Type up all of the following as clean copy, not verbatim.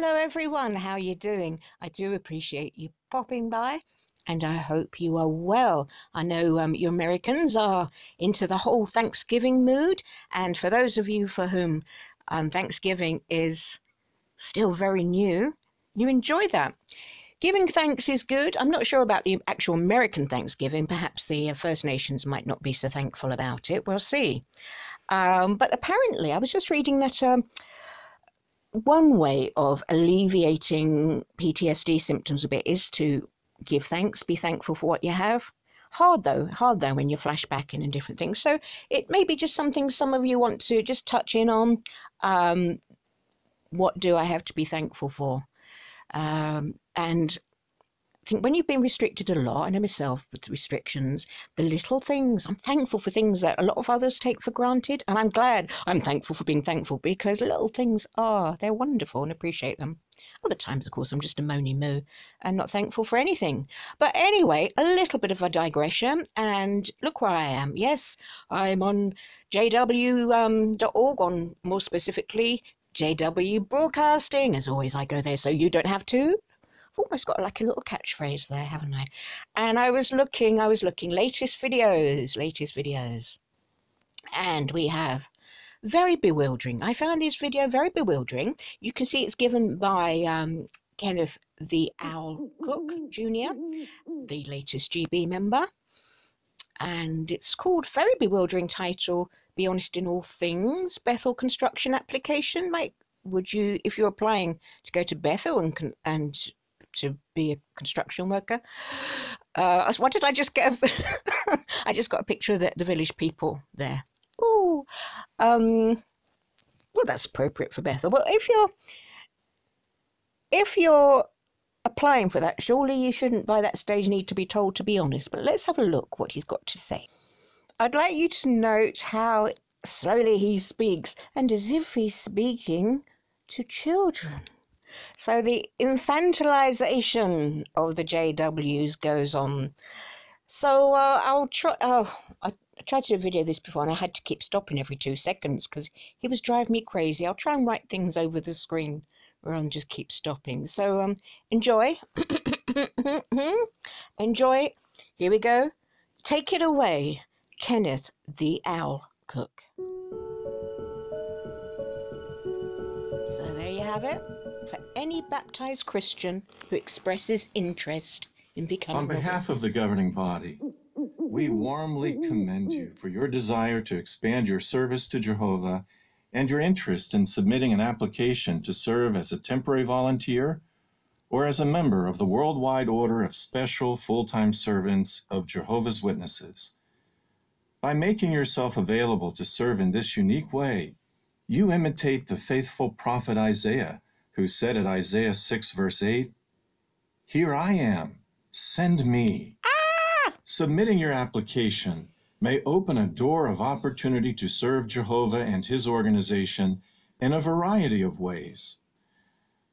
Hello everyone, how are you doing? I do appreciate you popping by and I hope you are well. I know you Americans are into the whole Thanksgiving mood, and for those of you for whom Thanksgiving is still very new, you enjoy that. Giving thanks is good. I'm not sure about the actual American Thanksgiving. Perhaps the First Nations might not be so thankful about it. We'll see. But apparently, I was just reading that one way of alleviating PTSD symptoms a bit is to give thanks, be thankful for what you have. Hard though when you're flashbacking and different things. So it may be just something some of you want to just touch in on. What do I have to be thankful for? And I think when you've been restricted a lot, I know myself with restrictions, the little things, I'm thankful for things that a lot of others take for granted. And I'm glad I'm thankful for being thankful, because little things they're wonderful and appreciate them. Other times, of course, I'm just a moany moo and not thankful for anything. But anyway, a little bit of a digression, and look where I am. Yes, I'm on jw.org, on more specifically JW Broadcasting. As always, I go there so you don't have to. I've almost got like a little catchphrase there, haven't I? And I was looking, latest videos. And we have very bewildering. I found this video very bewildering. You can see it's given by Kenneth the Owl Cook Jr., the latest GB member. And it's called, very bewildering title, Be Honest in All Things, Bethel Construction Application. Like, would you, if you're applying to go to Bethel and to be a construction worker, what did I just get? I just got a picture of the village people there. Oh, well, that's appropriate for Bethel. Well, if you're applying for that, surely you shouldn't by that stage need to be told to be honest. But let's have a look what he's got to say. I'd like you to note how slowly he speaks, and as if he's speaking to children. So the infantilization of the JWs goes on. So I'll try. I tried to do a video of this before, and I had to keep stopping every 2 seconds because he was driving me crazy. I'll try and write things over the screen where I'll just keep stopping. So enjoy. Enjoy. Here we go. Take it away, Kenneth the Owl Cook. So there you have it. For any baptized Christian who expresses interest in becoming on behalf of the governing body, we warmly commend you for your desire to expand your service to Jehovah and your interest in submitting an application to serve as a temporary volunteer or as a member of the Worldwide Order of Special Full-Time Servants of Jehovah's Witnesses. By making yourself available to serve in this unique way, you imitate the faithful prophet Isaiah, who said at Isaiah 6 verse 8, "Here I am, send me." Submitting your application may open a door of opportunity to serve Jehovah and his organization in a variety of ways.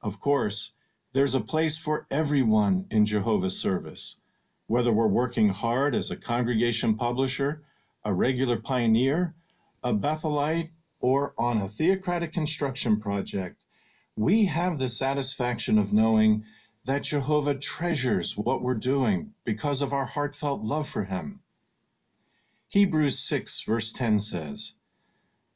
Of course, there's a place for everyone in Jehovah's service, whether we're working hard as a congregation publisher, a regular pioneer, a Bethelite, or on a theocratic construction project. We have the satisfaction of knowing that Jehovah treasures what we're doing because of our heartfelt love for him. Hebrews 6 verse 10 says,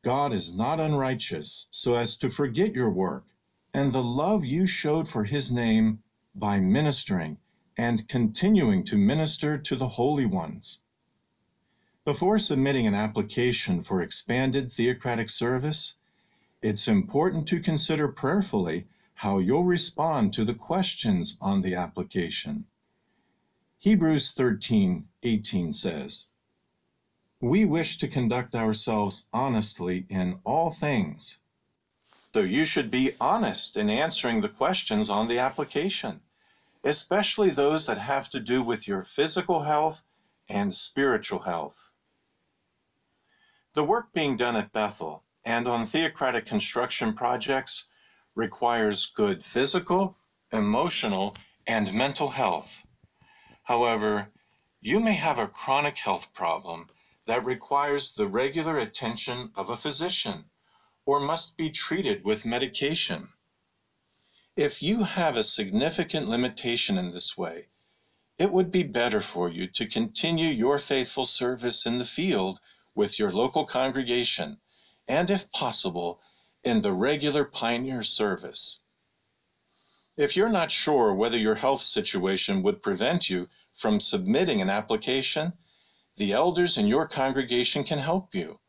"God is not unrighteous so as to forget your work and the love you showed for his name by ministering and continuing to minister to the holy ones." Before submitting an application for expanded theocratic service, it's important to consider prayerfully how you'll respond to the questions on the application. Hebrews 13:18 says, "We wish to conduct ourselves honestly in all things." So you should be honest in answering the questions on the application, especially those that have to do with your physical health and spiritual health. The work being done at Bethel and on theocratic construction projects requires good physical, emotional, and mental health. However, you may have a chronic health problem that requires the regular attention of a physician or must be treated with medication. If you have a significant limitation in this way, it would be better for you to continue your faithful service in the field with your local congregation, and if possible, in the regular pioneer service. If you're not sure whether your health situation would prevent you from submitting an application, the elders in your congregation can help you.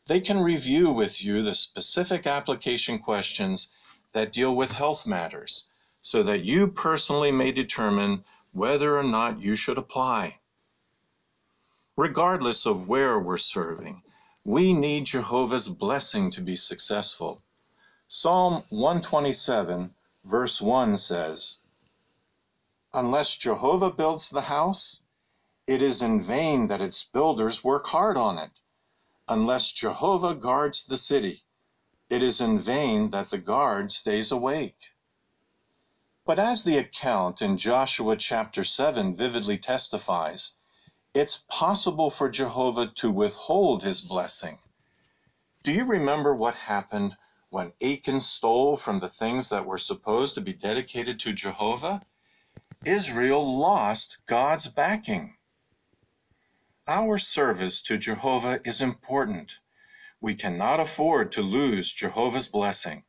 They can review with you the specific application questions that deal with health matters, so that you personally may determine whether or not you should apply. Regardless of where we're serving, we need Jehovah's blessing to be successful. Psalm 127, verse 1 says, "Unless Jehovah builds the house, it is in vain that its builders work hard on it. Unless Jehovah guards the city, it is in vain that the guard stays awake." But as the account in Joshua chapter 7 vividly testifies, it's possible for Jehovah to withhold his blessing. Do you remember what happened when Achan stole from the things that were supposed to be dedicated to Jehovah? Israel lost God's backing. Our service to Jehovah is important. We cannot afford to lose Jehovah's blessing.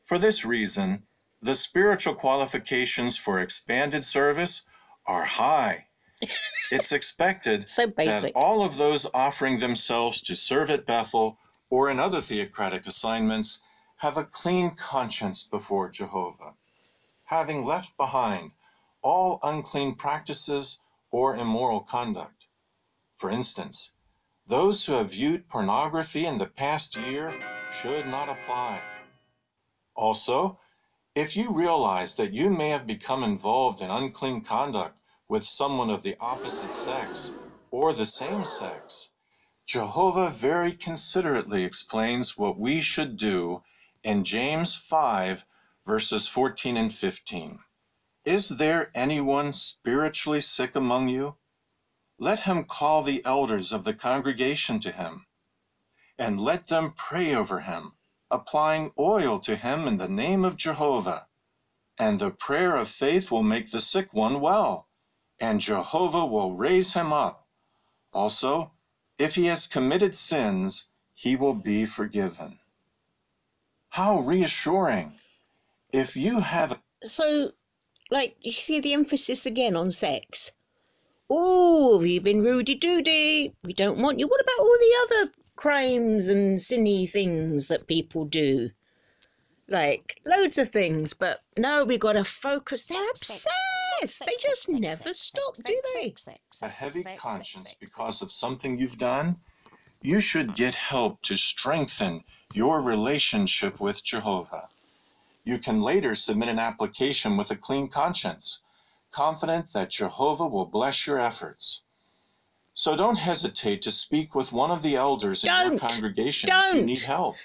For this reason, the spiritual qualifications for expanded service are high. It's expected that all of those offering themselves to serve at Bethel or in other theocratic assignments have a clean conscience before Jehovah, having left behind all unclean practices or immoral conduct. For instance, those who have viewed pornography in the past year should not apply. Also, if you realize that you may have become involved in unclean conduct with someone of the opposite sex or the same sex, Jehovah very considerately explains what we should do in James 5, verses 14 and 15. "Is there anyone spiritually sick among you? Let him call the elders of the congregation to him, and let them pray over him, applying oil to him in the name of Jehovah. And the prayer of faith will make the sick one well, and Jehovah will raise him up. Also, if he has committed sins, he will be forgiven." How reassuring! If you have... So, you see the emphasis again on sex. Oh, have you been Rudy-doody? We don't want you. What about all the other crimes and sinny things that people do? Loads of things, but no, we got to focus. They're obsessed. They just never stop, do they? a heavy conscience because of something you've done, you should get help to strengthen your relationship with Jehovah. You can later submit an application with a clean conscience, confident that Jehovah will bless your efforts. So don't hesitate to speak with one of the elders in your congregation if you need help.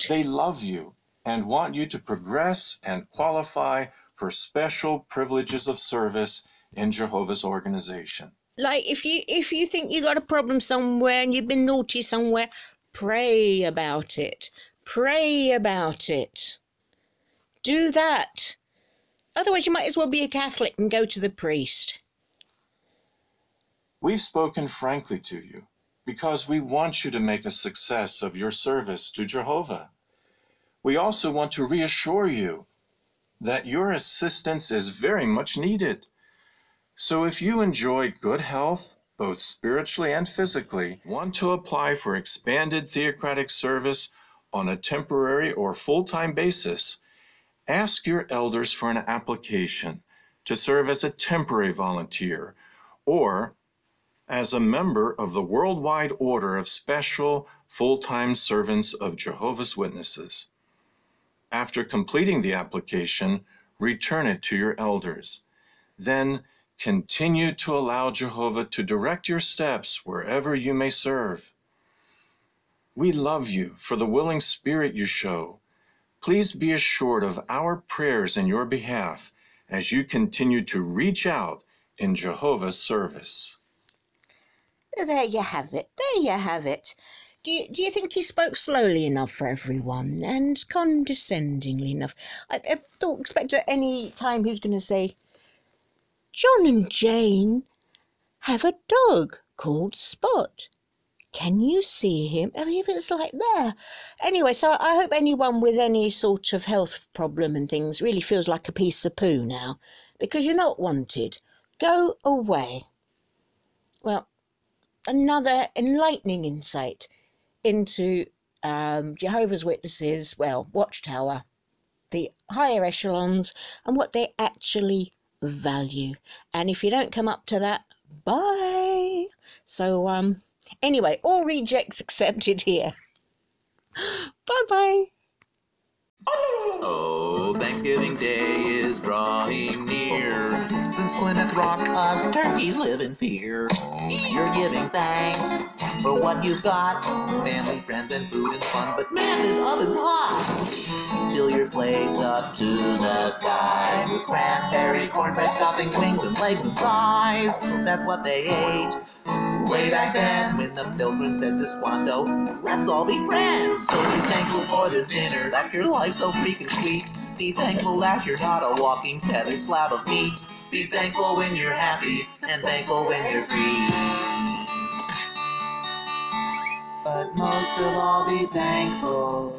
They love you and want you to progress and qualify for special privileges of service in Jehovah's organization. If you think you got a problem somewhere and you've been naughty somewhere, pray about it. Pray about it. Do that. Otherwise, you might as well be a Catholic and go to the priest. We've spoken frankly to you because we want you to make a success of your service to Jehovah. We also want to reassure you that your assistance is very much needed. So if you enjoy good health, both spiritually and physically, want to apply for expanded theocratic service on a temporary or full-time basis, ask your elders for an application to serve as a temporary volunteer or as a member of the worldwide order of special full-time servants of Jehovah's Witnesses. After completing the application, return it to your elders. Then continue to allow Jehovah to direct your steps wherever you may serve. We love you for the willing spirit you show. Please be assured of our prayers in your behalf as you continue to reach out in Jehovah's service. There you have it. There you have it. do you think he spoke slowly enough for everyone and condescendingly enough? I don't expect at any time he was going to say, John and Jane have a dog called Spot. Can you see him? I mean, if it's like there. Anyway, so I hope anyone with any sort of health problem and things really feels like a piece of poo now, because you're not wanted. Go away. Well, another enlightening insight into Jehovah's Witnesses, well, Watchtower, the higher echelons, and what they actually value. And if you don't come up to that, bye. So, anyway, all rejects accepted here. Bye-bye. Oh, Thanksgiving Day is drawing near. Since Plymouth Rock, us turkeys live in fear. You're giving thanks for what you've got. Family, friends, and food and fun. But man, this oven's hot. Fill your plates up to the sky with cranberries, cornbread, stuffing, wings, and legs and thighs. That's what they ate way back then when the pilgrims said to Squanto, let's all be friends. So be thankful for this dinner, that your life's so freaking sweet. Be thankful that you're not a walking feathered slab of meat. Be thankful when you're happy, and thankful when you're free. But most of all, be thankful